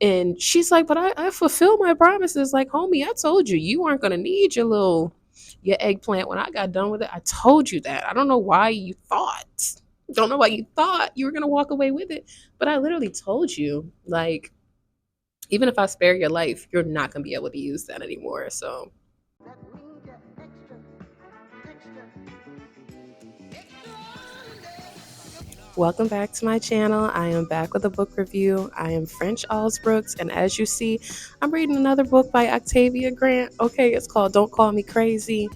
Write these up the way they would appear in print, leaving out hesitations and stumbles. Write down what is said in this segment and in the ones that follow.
And she's like, but I fulfill my promises. Like, homie, I told you you weren't gonna need your eggplant when I got done with it. I told you that. I don't know why you thought. Don't know why you thought you were gonna walk away with it. But I literally told you, like, even if I spare your life, you're not gonna be able to use that anymore. So welcome back to my channel. I am back with a book review. I am French Allsbrooks, and as you see, I'm reading another book by Octavia Grant. Okay, it's called Don't Call Me Crazy.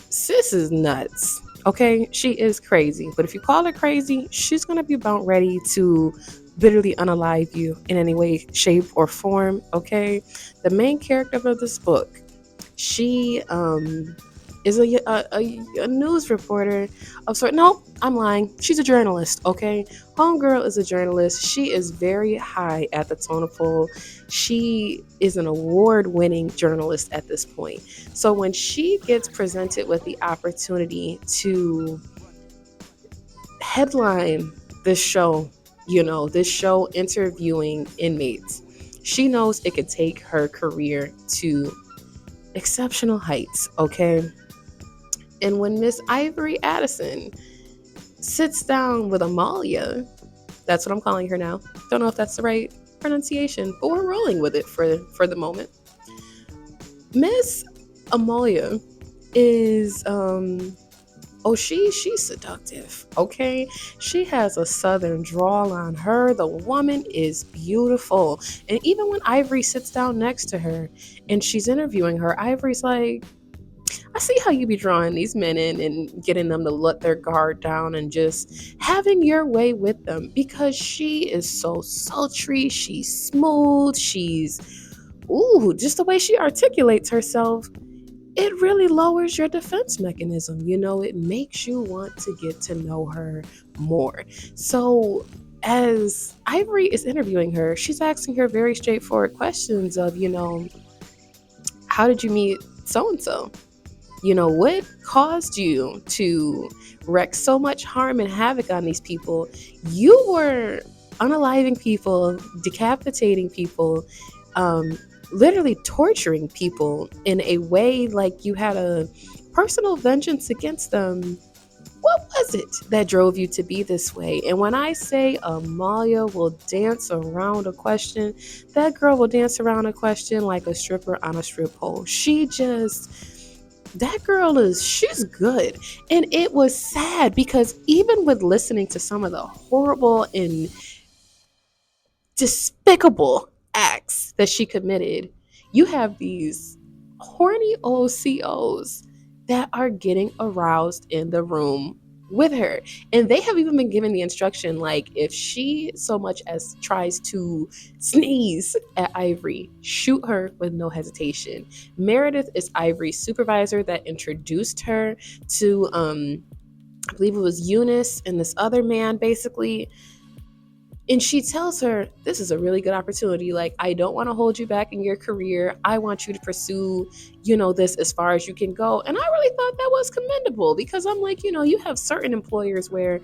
Sis is nuts. Okay, she is crazy. But if you call her crazy, she's gonna be about ready to literally unalive you in any way, shape, or form. Okay, the main character of this book, she is a news reporter of sort. No, I'm lying. She's a journalist. Okay, homegirl is a journalist. She is very high at the totem pole. She is an award-winning journalist at this point. So when she gets presented with the opportunity to headline this show, this show interviewing inmates, she knows it could take her career to exceptional heights. Okay, and when Miss Ivory Addison sits down with Amalia, that's what I'm calling her now. Don't know if that's the right pronunciation, but we're rolling with it for the moment. Miss Amalia is she's seductive. Okay, she has a southern drawl on her. The woman is beautiful, and even when Ivory sits down next to her and she's interviewing her, Ivory's like, I see how you be drawing these men in and getting them to let their guard down and just having your way with them, because she is so sultry, she's smooth, just the way she articulates herself, it really lowers your defense mechanism. It makes you want to get to know her more. So as Ivory is interviewing her, she's asking her very straightforward questions of, how did you meet so and so? What caused you to wreak so much harm and havoc on these people? You were unaliving people, decapitating people, literally torturing people in a way like you had a personal vengeance against them. What was it that drove you to be this way? And when I say Amalia will dance around a question, that girl will dance around a question like a stripper on a strip pole. That girl she's good. And it was sad because even with listening to some of the horrible and despicable acts that she committed, you have these horny OCOs that are getting aroused in the room with her. And they have even been given the instruction, like, if she so much as tries to sneeze at Ivory, shoot her with no hesitation. Meredith is Ivory's supervisor that introduced her to I believe it was Eunice and this other man, basically. And she tells her, this is a really good opportunity. Like, I don't want to hold you back in your career. I want you to pursue, this as far as you can go. And I really thought that was commendable, because I'm like, you have certain employers where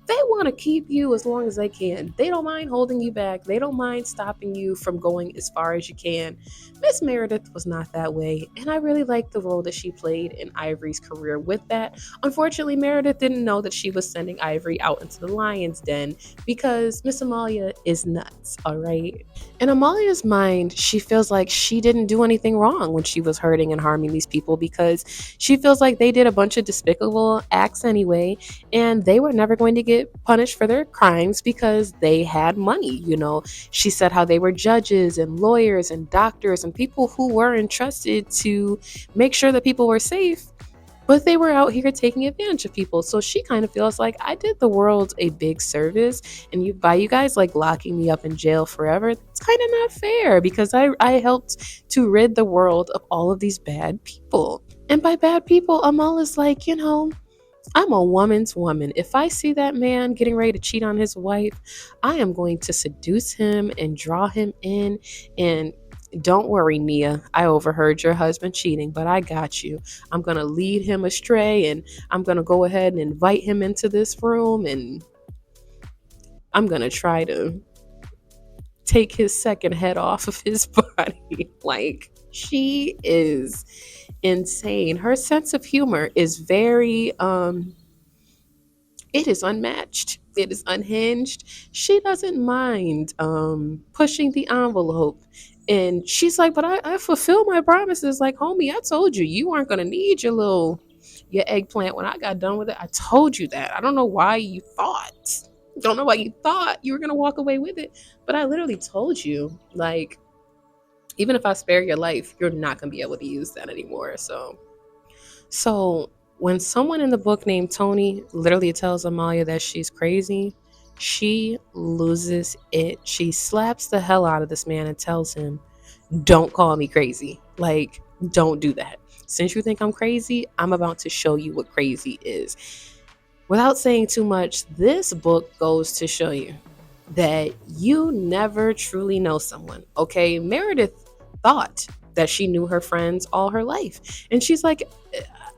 they want to keep you as long as they can. They don't mind holding you back. They don't mind stopping you from going as far as you can. Miss Meredith was not that way, and I really liked the role that she played in Ivory's career with that. Unfortunately, Meredith didn't know that she was sending Ivory out into the lion's den, because Miss Amalia is nuts, all right? In Amalia's mind, she feels like she didn't do anything wrong when she was hurting and harming these people, because she feels like they did a bunch of despicable acts anyway, and they were never going to get punished for their crimes because they had money. She said how they were judges and lawyers and doctors and people who were entrusted to make sure that people were safe, but they were out here taking advantage of people. So she kind of feels like, I did the world a big service, and you guys like locking me up in jail forever, it's kind of not fair, because I helped to rid the world of all of these bad people. And by bad people, Amal is like, I'm a woman's woman. If I see that man getting ready to cheat on his wife, I am going to seduce him and draw him in. And don't worry, Nia, I overheard your husband cheating, but I got you. I'm going to lead him astray, and I'm going to go ahead and invite him into this room, and I'm going to try to take his second head off of his body. Like, she is insane. Her sense of humor is very it is unmatched. It is unhinged. She doesn't mind pushing the envelope. And she's like, but I fulfill my promises. Like, homie, I told you you weren't gonna need your eggplant when I got done with it. I told you that. I don't know why you thought. Don't know why you thought you were gonna walk away with it. But I literally told you, like, even if I spare your life, you're not gonna be able to use that anymore. So when someone in the book named Tony literally tells Amalia that she's crazy, she loses it. She slaps the hell out of this man and tells him, "Don't call me crazy. Like, don't do that. Since you think I'm crazy, I'm about to show you what crazy is." Without saying too much, this book goes to show you that you never truly know someone. Okay, Meredith thought that she knew her friends all her life, and she's like,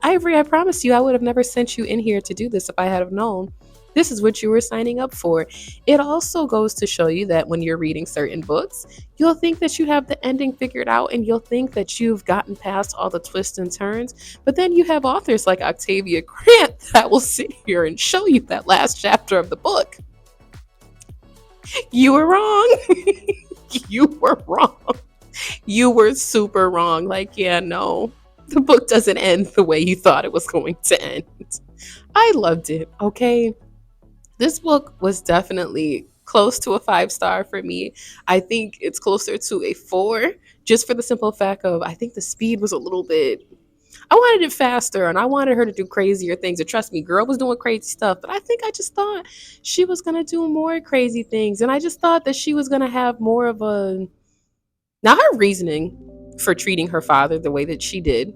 Ivory, I promise you I would have never sent you in here to do this if I had have known this is what you were signing up for. It also goes to show you that when you're reading certain books, you'll think that you have the ending figured out and you'll think that you've gotten past all the twists and turns. But then you have authors like Octavia Grant that will sit here and show you that last chapter of the book. You were wrong. You were wrong. You were super wrong. Like, yeah, no, the book doesn't end the way you thought it was going to end. I loved it. Okay. This book was definitely close to a 5 star for me. I think it's closer to a 4, just for the simple fact of I think the speed was a little bit. I wanted it faster and I wanted her to do crazier things. And trust me, girl was doing crazy stuff, but I think I just thought she was going to do more crazy things. And I just thought that she was going to have more of a, not her reasoning for treating her father the way that she did,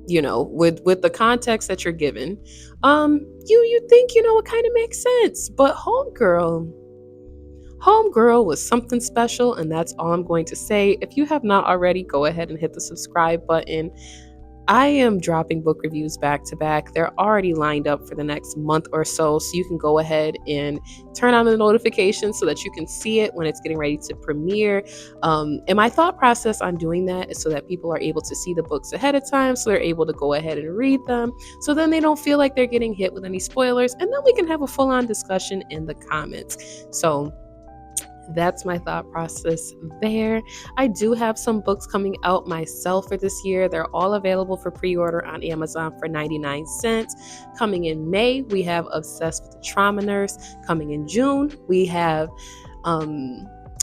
with the context that you're given, you think, it kind of makes sense. But Homegirl was something special, and that's all I'm going to say. If you have not already, go ahead and hit the subscribe button. I am dropping book reviews back to back. They're already lined up for the next month or so you can go ahead and turn on the notifications so that you can see it when it's getting ready to premiere. And my thought process on doing that is so that people are able to see the books ahead of time, so they're able to go ahead and read them, so then they don't feel like they're getting hit with any spoilers, and then we can have a full-on discussion in the comments. So that's my thought process there. I do have some books coming out myself for this year. They're all available for pre-order on Amazon for 99 cents. Coming in May, we have Obsessed with the Trauma Nurse. Coming in June, we have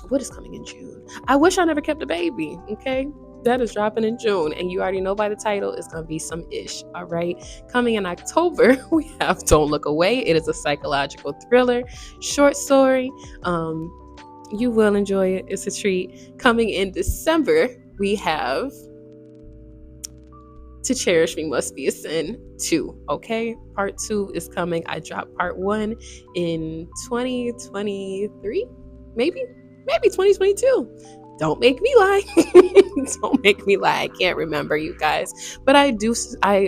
what is coming in June? I Wish I Never Kept a Baby. Okay, that is dropping in June, and you already know by the title it's gonna be some ish. All right. Coming in October, we have Don't Look Away. It is a psychological thriller short story. You will enjoy it. It's a treat. Coming in December, we have To Cherish Me Must Be a Sin 2. Okay, part 2 is coming. I dropped part 1 in 2023, maybe 2022. Don't make me lie. Don't make me lie. I can't remember, you guys. But I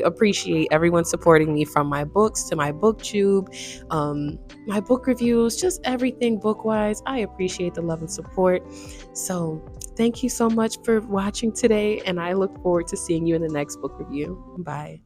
appreciate everyone supporting me, from my books to my booktube, my book reviews, just everything book-wise. I appreciate the love and support. So thank you so much for watching today, and I look forward to seeing you in the next book review. Bye.